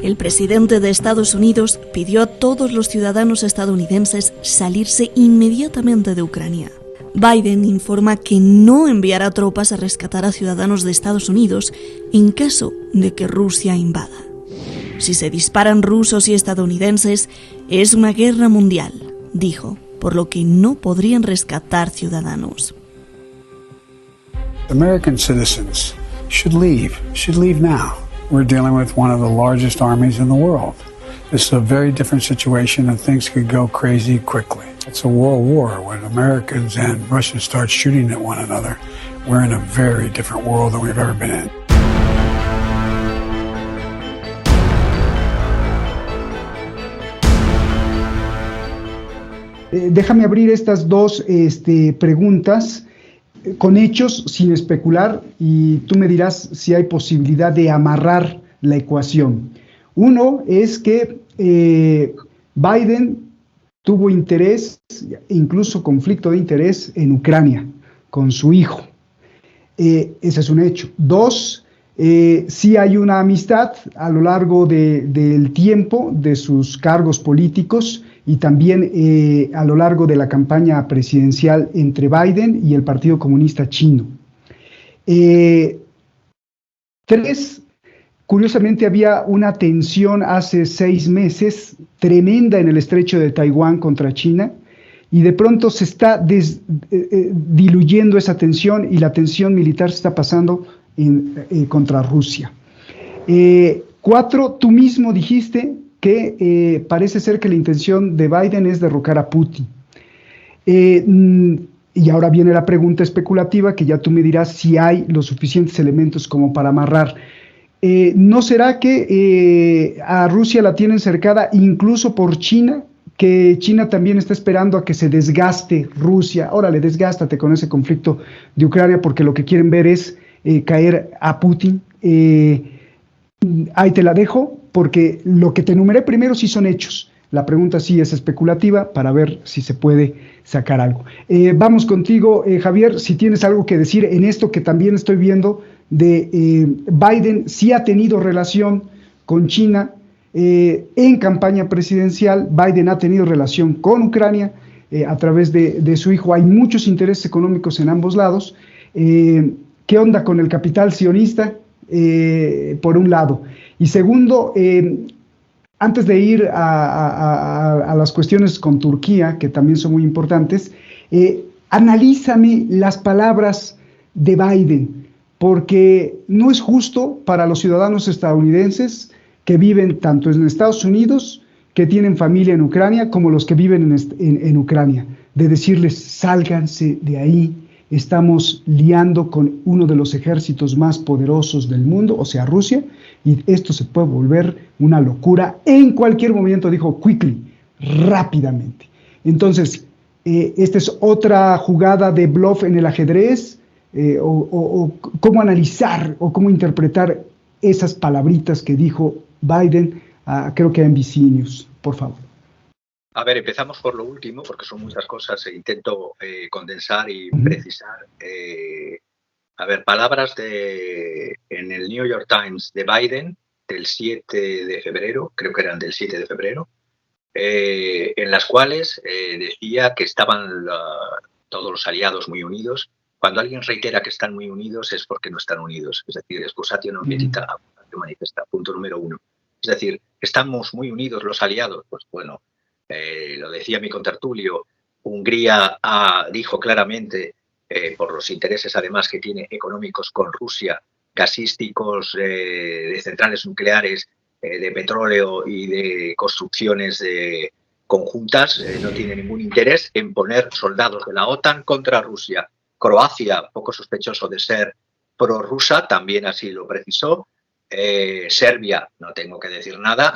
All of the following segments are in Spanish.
El presidente de Estados Unidos pidió a todos los ciudadanos estadounidenses salirse inmediatamente de Ucrania. Biden informa que no enviará tropas a rescatar a ciudadanos de Estados Unidos en caso de que Rusia invada. Si se disparan rusos y estadounidenses, es una guerra mundial, dijo, por lo que no podrían rescatar ciudadanos. American citizens should leave now. We're dealing with one of the largest armies in the world. This is a very different situation and things could go crazy quickly. It's a world war. When Americans and Russians start shooting at one another, we're in a very different world than we've ever been in. Déjame abrir estas dos preguntas con hechos, sin especular, y tú me dirás si hay posibilidad de amarrar la ecuación. Uno es que Biden tuvo interés, incluso conflicto de interés en Ucrania, con su hijo. Ese es un hecho. Dos, sí hay una amistad a lo largo del tiempo de sus cargos políticos y también a lo largo de la campaña presidencial entre Biden y el Partido Comunista Chino. Tres, curiosamente había una tensión hace 6 meses tremenda en el estrecho de Taiwán contra China y de pronto se está diluyendo esa tensión y la tensión militar se está pasando contra Rusia. 4, tú mismo dijiste que parece ser que la intención de Biden es derrocar a Putin. Y ahora viene la pregunta especulativa, que ya tú me dirás si hay los suficientes elementos como para amarrar. ¿No será que a Rusia la tienen cercada incluso por China? Que China también está esperando a que se desgaste Rusia. Órale, desgástate con ese conflicto de Ucrania, porque lo que quieren ver es caer a Putin. Ahí te la dejo, porque lo que te enumeré primero sí son hechos. La pregunta sí es especulativa para ver si se puede sacar algo. Vamos contigo, Javier, si tienes algo que decir en esto que también estoy viendo de Biden sí ha tenido relación con China en campaña presidencial. Biden ha tenido relación con Ucrania a través de su hijo. Hay muchos intereses económicos en ambos lados. ¿Qué onda con el capital sionista? Por un lado. Y segundo, antes de ir a las cuestiones con Turquía, que también son muy importantes, analízame las palabras de Biden, porque no es justo para los ciudadanos estadounidenses que viven tanto en Estados Unidos, que tienen familia en Ucrania, como los que viven en Ucrania, de decirles, sálganse de ahí. Estamos liando con uno de los ejércitos más poderosos del mundo, o sea, Rusia, y esto se puede volver una locura en cualquier momento, dijo quickly, rápidamente. Entonces, esta es otra jugada de bluff en el ajedrez, o cómo analizar o cómo interpretar esas palabritas que dijo Biden, creo que a NBC News, por favor. A ver, empezamos por lo último, porque son muchas cosas e intento condensar y precisar. A ver, palabras en el New York Times de Biden del 7 de febrero, creo que eran del 7 de febrero, en las cuales decía que estaban todos los aliados muy unidos. Cuando alguien reitera que están muy unidos es porque no están unidos. Es decir, excusatio non petita, abundatio manifesta, punto número 1. Es decir, ¿estamos muy unidos los aliados? Pues bueno, lo decía mi contertulio, Hungría dijo claramente, por los intereses además que tiene económicos con Rusia, gasísticos, de centrales nucleares, de petróleo y de construcciones conjuntas, no tiene ningún interés en poner soldados de la OTAN contra Rusia. Croacia, poco sospechoso de ser prorrusa, también así lo precisó. Serbia, no tengo que decir nada,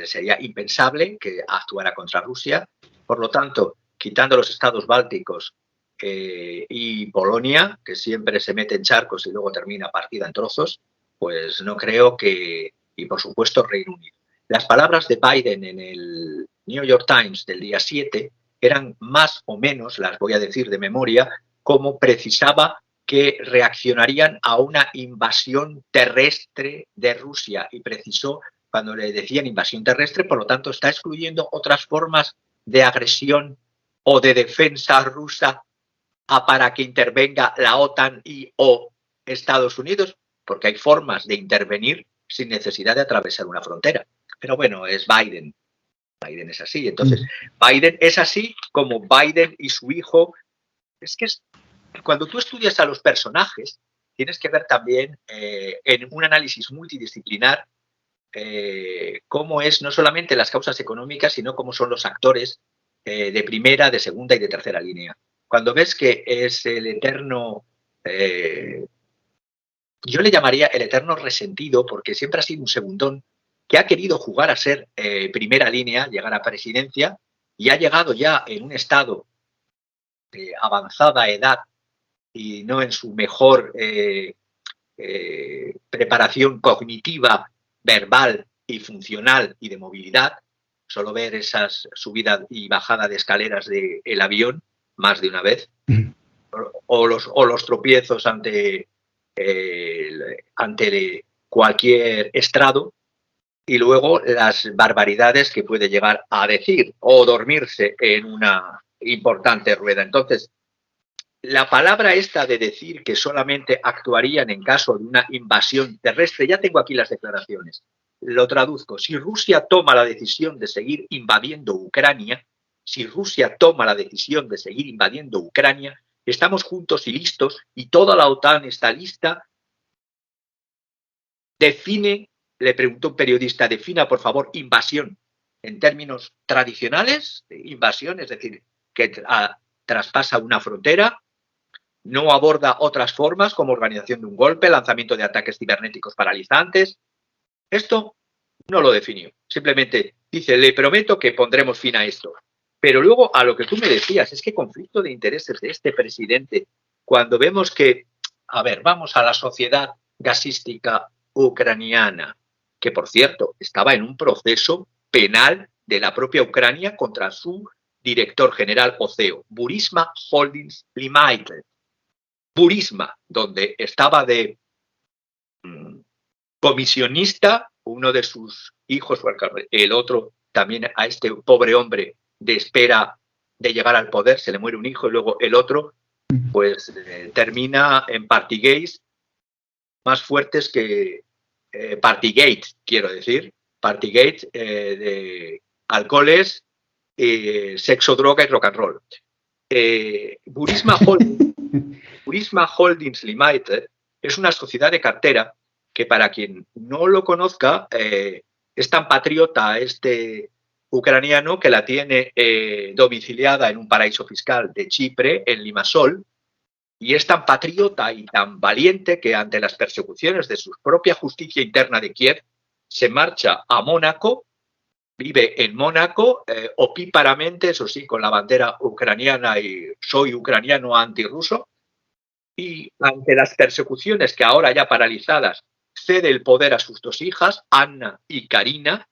sería impensable que actuara contra Rusia. Por lo tanto, quitando los estados bálticos y Polonia, que siempre se mete en charcos y luego termina partida en trozos, pues no creo que... Y por supuesto Reino Unido. Las palabras de Biden en el New York Times del día 7 eran más o menos, las voy a decir de memoria, como precisaba que reaccionarían a una invasión terrestre de Rusia, y precisó cuando le decían invasión terrestre, por lo tanto está excluyendo otras formas de agresión o de defensa rusa para que intervenga la OTAN y o Estados Unidos, porque hay formas de intervenir sin necesidad de atravesar una frontera. Pero bueno, es Biden. Biden es así. Entonces, Biden es así como Biden y su hijo. Es que cuando tú estudias a los personajes, tienes que ver también en un análisis multidisciplinar cómo es no solamente las causas económicas, sino cómo son los actores de primera, de segunda y de tercera línea. Cuando ves que es el eterno, yo le llamaría el eterno resentido, porque siempre ha sido un segundón que ha querido jugar a ser primera línea, llegar a presidencia, y ha llegado ya en un estado de avanzada edad y no en su mejor preparación cognitiva, verbal y funcional y de movilidad. Solo ver esas subidas y bajadas de escaleras del avión más de una vez, o los tropiezos ante cualquier estrado, y luego las barbaridades que puede llegar a decir o dormirse en una importante rueda. Entonces, la palabra esta de decir que solamente actuarían en caso de una invasión terrestre, ya tengo aquí las declaraciones, lo traduzco. Si Rusia toma la decisión de seguir invadiendo Ucrania, estamos juntos y listos, y toda la OTAN está lista. Le preguntó un periodista, defina por favor invasión en términos tradicionales, invasión, es decir, que traspasa una frontera, no aborda otras formas como organización de un golpe, lanzamiento de ataques cibernéticos paralizantes. Esto no lo definió. Simplemente dice, le prometo que pondremos fin a esto. Pero luego a lo que tú me decías, es que conflicto de intereses de este presidente, cuando vemos que, a ver, vamos a la sociedad gasística ucraniana, que por cierto estaba en un proceso penal de la propia Ucrania contra su director general o CEO, Burisma Holdings Limited. Burisma, donde estaba de comisionista, uno de sus hijos, el otro también a este pobre hombre de espera de llegar al poder, se le muere un hijo y luego el otro, pues termina en Partygate, más fuertes que Partygate, quiero decir, Partygate de alcoholes, sexo, droga y rock and roll. Burisma Holdings Limited es una sociedad de cartera que, para quien no lo conozca, es tan patriota este ucraniano que la tiene domiciliada en un paraíso fiscal de Chipre, en Limassol, y es tan patriota y tan valiente que ante las persecuciones de su propia justicia interna de Kiev se marcha a Mónaco, vive en Mónaco, opíparamente, eso sí, con la bandera ucraniana y soy ucraniano antirruso, y ante las persecuciones que ahora ya paralizadas cede el poder a sus dos hijas, Anna y Karina,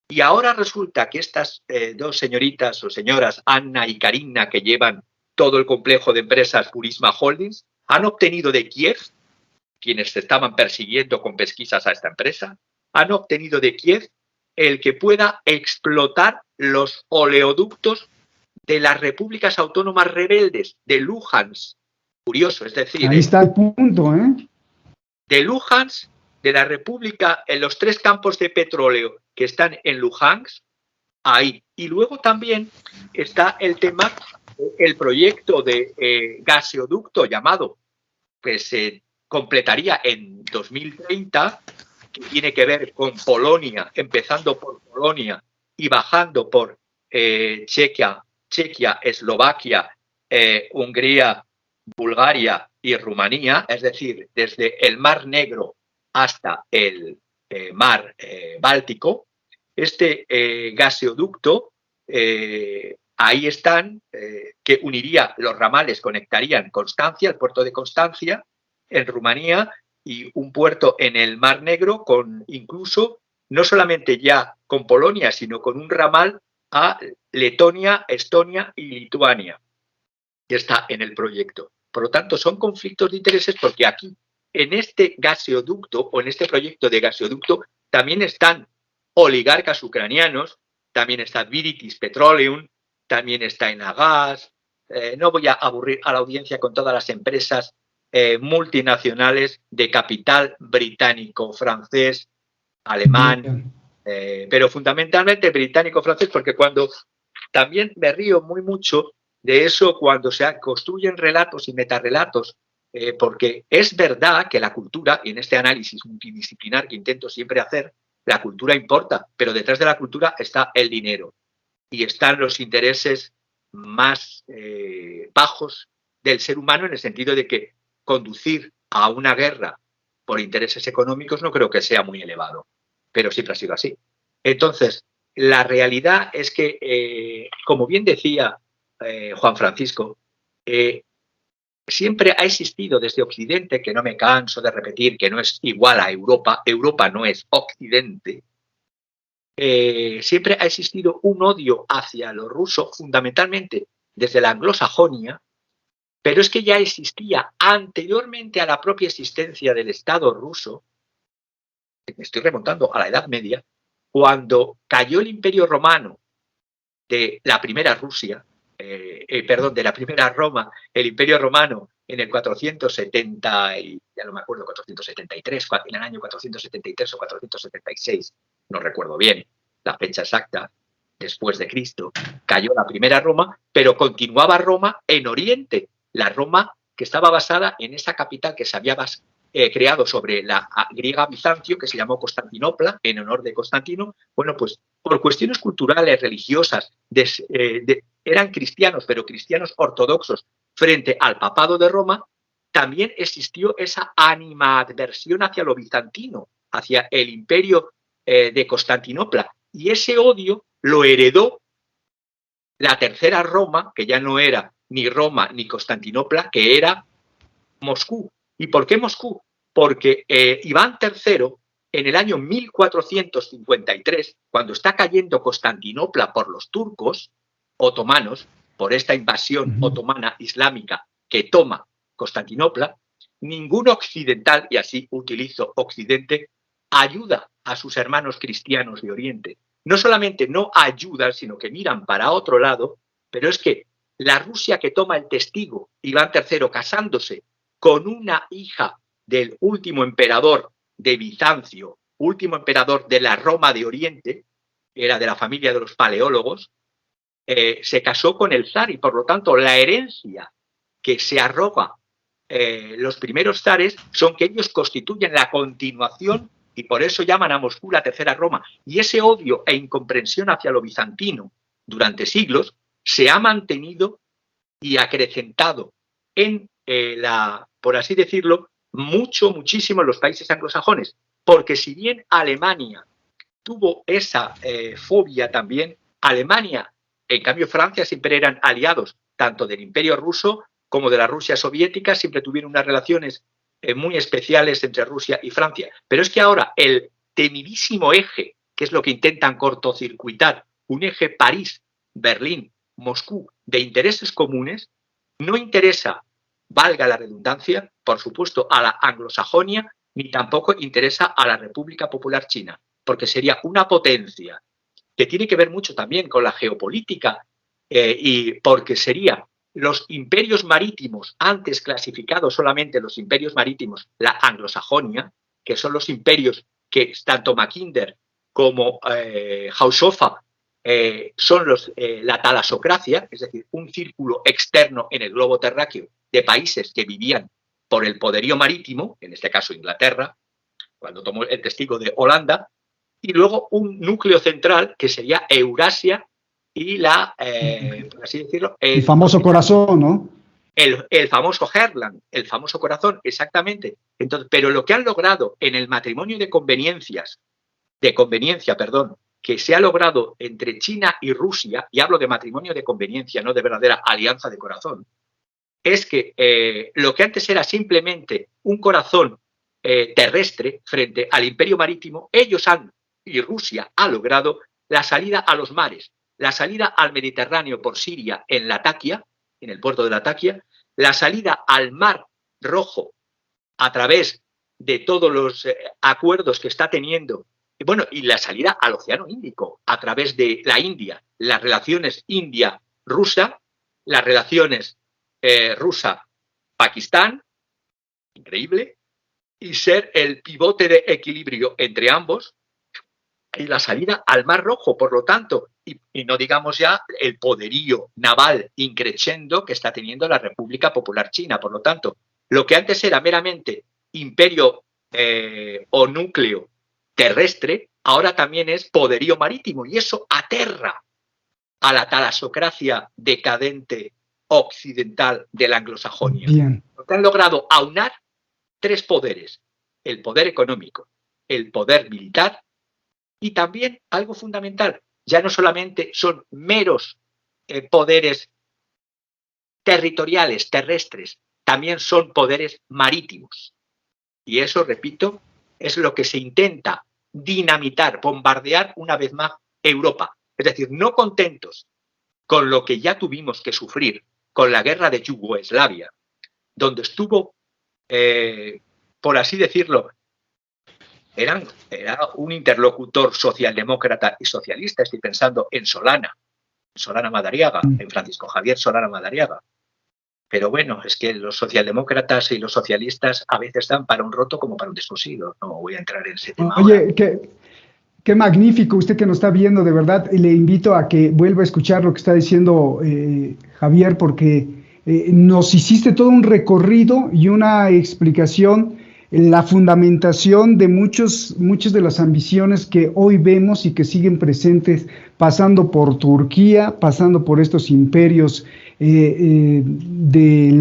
y ahora resulta que estas dos señoritas o señoras, Anna y Karina, que llevan todo el complejo de empresas Burisma Holdings, han obtenido de Kiev, quienes estaban persiguiendo con pesquisas a esta empresa, han obtenido de Kiev el que pueda explotar los oleoductos de las repúblicas autónomas rebeldes de Luhansk. Curioso, es decir, ahí está el punto, de Luhansk, de la república, en los 3 campos de petróleo que están en Luhansk, ahí. Y luego también está el tema, el proyecto de gaseoducto llamado, que se completaría en 2030, que tiene que ver con Polonia, empezando por Polonia y bajando por Chequia, Eslovaquia, Hungría, Bulgaria y Rumanía, es decir, desde el Mar Negro hasta el Mar Báltico. Este gaseoducto, ahí están, que uniría los ramales, conectarían Constancia, el puerto de Constancia, en Rumanía, y un puerto en el Mar Negro, con incluso, no solamente ya con Polonia, sino con un ramal a Letonia, Estonia y Lituania, que está en el proyecto. Por lo tanto, son conflictos de intereses porque aquí, en este gaseoducto o en este proyecto de gaseoducto, también están oligarcas ucranianos, también está British Petroleum, también está Enagás. No voy a aburrir a la audiencia con todas las empresas multinacionales de capital británico, francés, alemán, pero fundamentalmente británico-francés, porque cuando también me río mucho de eso cuando se construyen relatos y metarrelatos, porque es verdad que la cultura, y en este análisis multidisciplinar que intento siempre hacer, la cultura importa, pero detrás de la cultura está el dinero y están los intereses más bajos del ser humano, en el sentido de que conducir a una guerra por intereses económicos no creo que sea muy elevado, pero siempre ha sido así. Entonces, la realidad es que, como bien decía Juan Francisco, siempre ha existido desde Occidente, que no me canso de repetir que no es igual a Europa, Europa no es Occidente, siempre ha existido un odio hacia lo ruso, fundamentalmente desde la anglosajonia, pero es que ya existía anteriormente a la propia existencia del Estado ruso, me estoy remontando a la Edad Media, cuando cayó el Imperio Romano de la primera Rusia, de la primera Roma, el Imperio Romano en el 470, ya no me acuerdo, 473, en el año 473 o 476, no recuerdo bien la fecha exacta, después de Cristo, cayó la primera Roma, pero continuaba Roma en Oriente, la Roma que estaba basada en esa capital que se había creado sobre la griega Bizancio, que se llamó Constantinopla, en honor de Constantino. Bueno, pues por cuestiones culturales, religiosas, eran cristianos, pero cristianos ortodoxos, frente al papado de Roma, también existió esa animadversión hacia lo bizantino, hacia el imperio de Constantinopla. Y ese odio lo heredó la tercera Roma, que ya no era ni Roma ni Constantinopla, que era Moscú. ¿Y por qué Moscú? Porque Iván III, en el año 1453, cuando está cayendo Constantinopla por los turcos otomanos, por esta invasión otomana islámica que toma Constantinopla, ningún occidental, y así utilizo Occidente, ayuda a sus hermanos cristianos de Oriente. No solamente no ayudan, sino que miran para otro lado, pero es que la Rusia que toma el testigo, Iván III casándose con una hija del último emperador de Bizancio, último emperador de la Roma de Oriente, era de la familia de los paleólogos, se casó con el zar, y por lo tanto la herencia que se arroga los primeros zares son que ellos constituyen la continuación, y por eso llaman a Moscú la tercera Roma. Y ese odio e incomprensión hacia lo bizantino durante siglos se ha mantenido y acrecentado en por así decirlo, muchísimo en los países anglosajones, porque si bien Alemania tuvo esa fobia también, Alemania, en cambio Francia, siempre eran aliados tanto del Imperio ruso como de la Rusia soviética, siempre tuvieron unas relaciones muy especiales entre Rusia y Francia. Pero es que ahora el temidísimo eje, que es lo que intentan cortocircuitar, un eje París-Berlín-Moscú de intereses comunes, no interesa, valga la redundancia, por supuesto, a la anglosajonia, ni tampoco interesa a la República Popular China, porque sería una potencia que tiene que ver mucho también con la geopolítica, y porque sería los imperios marítimos, antes clasificados solamente los imperios marítimos, la anglosajonia, que son los imperios que tanto Mackinder como Haushofer son la talasocracia, es decir, un círculo externo en el globo terráqueo de países que vivían por el poderío marítimo, en este caso Inglaterra, cuando tomó el testigo de Holanda, y luego un núcleo central que sería Eurasia y por así decirlo, el famoso corazón, ¿no? El famoso Herland, el famoso corazón, exactamente. Entonces, pero lo que han logrado en el matrimonio de conveniencia, que se ha logrado entre China y Rusia, y hablo de matrimonio de conveniencia, no de verdadera alianza de corazón, es que lo que antes era simplemente un corazón terrestre frente al imperio marítimo, y Rusia ha logrado la salida a los mares, la salida al Mediterráneo por Siria en Latakia, en el puerto de Latakia, la salida al Mar Rojo a través de todos los acuerdos que está teniendo bueno, y la salida al Océano Índico a través de la India, las relaciones India-Rusia, las relaciones Rusia-Pakistán, increíble, y ser el pivote de equilibrio entre ambos, y la salida al Mar Rojo, por lo tanto, y no digamos ya el poderío naval increciendo que está teniendo la República Popular China. Por lo tanto, lo que antes era meramente imperio o núcleo terrestre, ahora también es poderío marítimo, y eso aterra a la talasocracia decadente occidental de la anglosajonia. Bien. Porque han logrado aunar tres poderes: el poder económico, el poder militar y también algo fundamental, ya no solamente son meros poderes territoriales, terrestres, también son poderes marítimos. Y eso, repito, es lo que se intenta dinamitar, bombardear una vez más Europa. Es decir, no contentos con lo que ya tuvimos que sufrir con la guerra de Yugoslavia, donde estuvo, por así decirlo, era un interlocutor socialdemócrata y socialista. Estoy pensando en Solana Madariaga, en Francisco Javier Solana Madariaga. Pero bueno, es que los socialdemócratas y los socialistas a veces dan para un roto como para un descosido. No voy a entrar en ese tema. Oye, qué magnífico usted que nos está viendo, de verdad. Le invito a que vuelva a escuchar lo que está diciendo Javier, porque nos hiciste todo un recorrido y una explicación, la fundamentación de muchas de las ambiciones que hoy vemos y que siguen presentes, pasando por Turquía, pasando por estos imperios del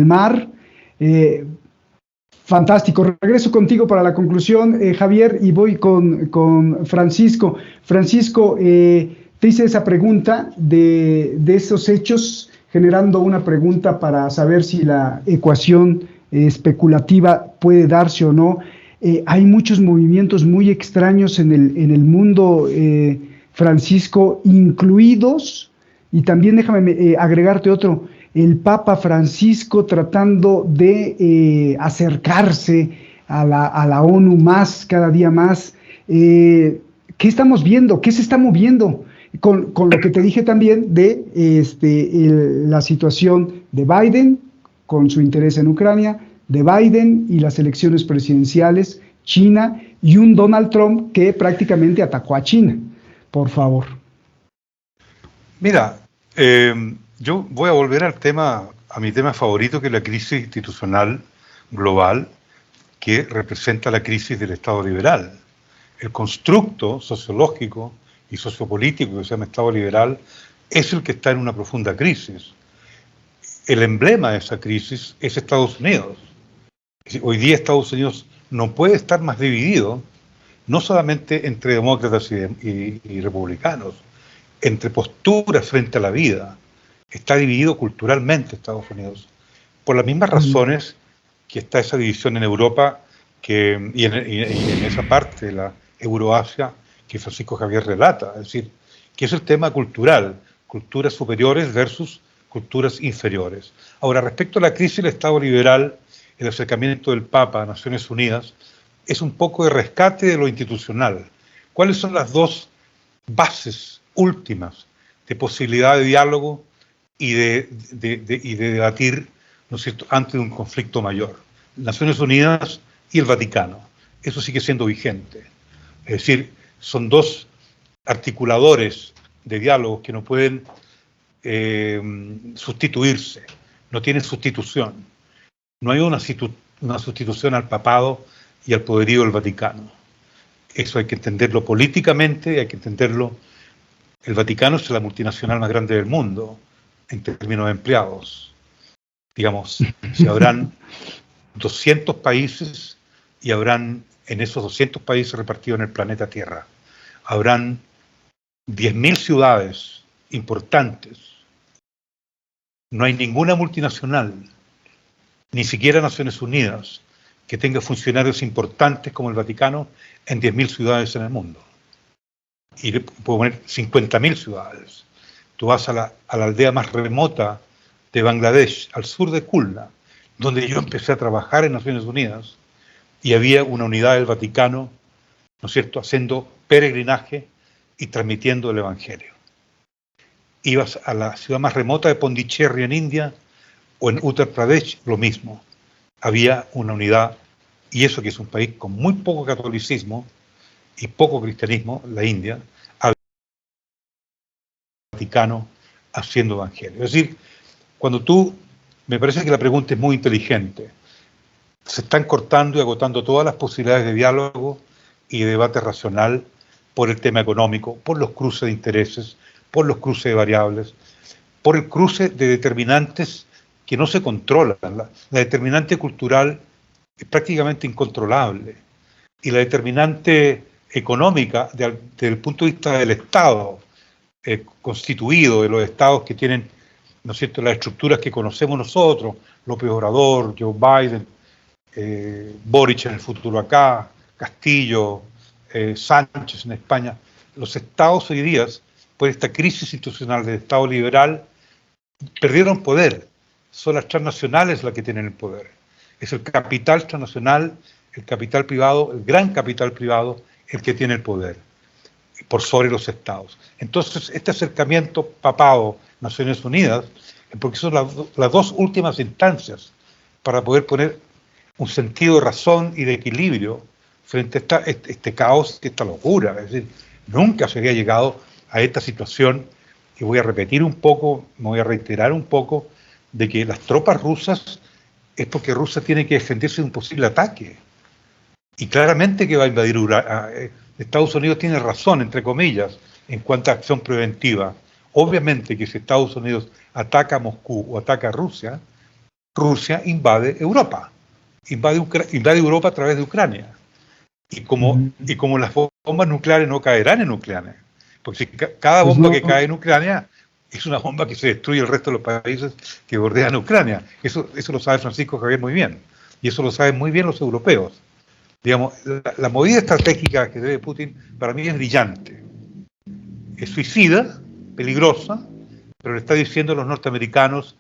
mar. Fantástico. Regreso contigo para la conclusión, Javier, y voy con Francisco. Francisco, te hice esa pregunta de esos hechos, generando una pregunta para saber si la ecuación especulativa puede darse o no. Hay muchos movimientos muy extraños en el mundo, Francisco, incluidos, y también déjame agregarte otro, el Papa Francisco tratando de acercarse a la ONU más, cada día más. ¿Qué estamos viendo? ¿Qué se está moviendo? Con lo que te dije también de la situación de Biden, con su interés en Ucrania, de Biden y las elecciones presidenciales, China, y un Donald Trump que prácticamente atacó a China. Por favor. Mira, yo voy a volver a mi tema favorito, que es la crisis institucional global, que representa la crisis del Estado liberal. El constructo sociológico y sociopolítico que se llama Estado liberal es el que está en una profunda crisis. El emblema de esa crisis es Estados Unidos. Hoy día Estados Unidos no puede estar más dividido, no solamente entre demócratas y republicanos, entre posturas frente a la vida. Está dividido culturalmente Estados Unidos, por las mismas razones que está esa división en Europa y en esa parte de la Euroasia que Francisco Javier relata. Es decir, que es el tema cultural, culturas superiores versus culturas inferiores. Ahora, respecto a la crisis del Estado liberal, el acercamiento del Papa a Naciones Unidas es un poco de rescate de lo institucional. ¿Cuáles son las dos bases últimas de posibilidad de diálogo y de debatir, ¿no es cierto?, antes de un conflicto mayor? Naciones Unidas y el Vaticano. Eso sigue siendo vigente. Es decir, son dos articuladores de diálogo que no pueden sustituirse, no tienen sustitución. No hay una sustitución al papado y al poderío del Vaticano. Eso hay que entenderlo políticamente y hay que entenderlo. El Vaticano es la multinacional más grande del mundo en términos de empleados. Digamos, si habrán 200 países y habrán en esos 200 países repartidos en el planeta Tierra, habrán 10.000 ciudades importantes. No hay ninguna multinacional, ni siquiera Naciones Unidas, que tenga funcionarios importantes como el Vaticano en 10.000 ciudades en el mundo. Y puedo poner 50.000 ciudades. Tú vas a la aldea más remota de Bangladesh, al sur de Khulna, donde yo empecé a trabajar en Naciones Unidas, y había una unidad del Vaticano ¿no es cierto?, haciendo peregrinaje y transmitiendo el Evangelio. Ibas a la ciudad más remota de Pondicherry en India o en Uttar Pradesh, lo mismo. Había una unidad, y eso que es un país con muy poco catolicismo y poco cristianismo, la India, había el Vaticano haciendo Evangelio. Es decir, me parece que la pregunta es muy inteligente. Se están cortando y agotando todas las posibilidades de diálogo y de debate racional por el tema económico, por los cruces de intereses, por los cruces de variables, por el cruce de determinantes que no se controlan. La determinante cultural es prácticamente incontrolable y la determinante económica, desde el punto de vista del Estado constituido, de los estados que tienen, ¿no es cierto?, las estructuras que conocemos nosotros, López Obrador, Joe Biden, Boric en el futuro acá, Castillo, Sánchez en España. Los estados hoy día, por esta crisis institucional del Estado liberal, perdieron poder. Son las transnacionales las que tienen el poder. Es el capital transnacional, el capital privado, el gran capital privado, el que tiene el poder por sobre los estados. Entonces, este acercamiento papado-Naciones Unidas, porque son las dos últimas instancias para poder poner un sentido de razón y de equilibrio frente a este caos, esta locura. Es decir, nunca se había llegado a esta situación, y voy a repetir un poco, me voy a reiterar un poco, de que las tropas rusas es porque Rusia tiene que defenderse de un posible ataque. Y claramente que va a invadir Estados Unidos tiene razón, entre comillas, en cuanto a acción preventiva. Obviamente que si Estados Unidos ataca a Moscú o ataca a Rusia, Rusia invade Europa. Invade Europa a través de Ucrania. Y como las bombas nucleares no caerán en Ucrania, porque si cada bomba que cae en Ucrania es una bomba que se destruye el resto de los países que bordean Ucrania. Eso lo sabe Francisco Javier muy bien. Y eso lo saben muy bien los europeos. Digamos, la movida estratégica que debe Putin para mí es brillante. Es suicida, peligrosa, pero le está diciendo a los norteamericanos: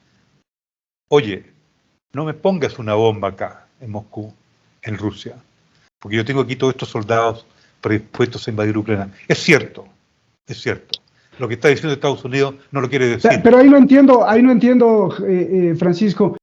oye, no me pongas una bomba acá, en Moscú, en Rusia, porque yo tengo aquí todos estos soldados predispuestos a invadir Ucrania. Es cierto. Lo que está diciendo Estados Unidos no lo quiere decir. Pero ahí no entiendo, Francisco.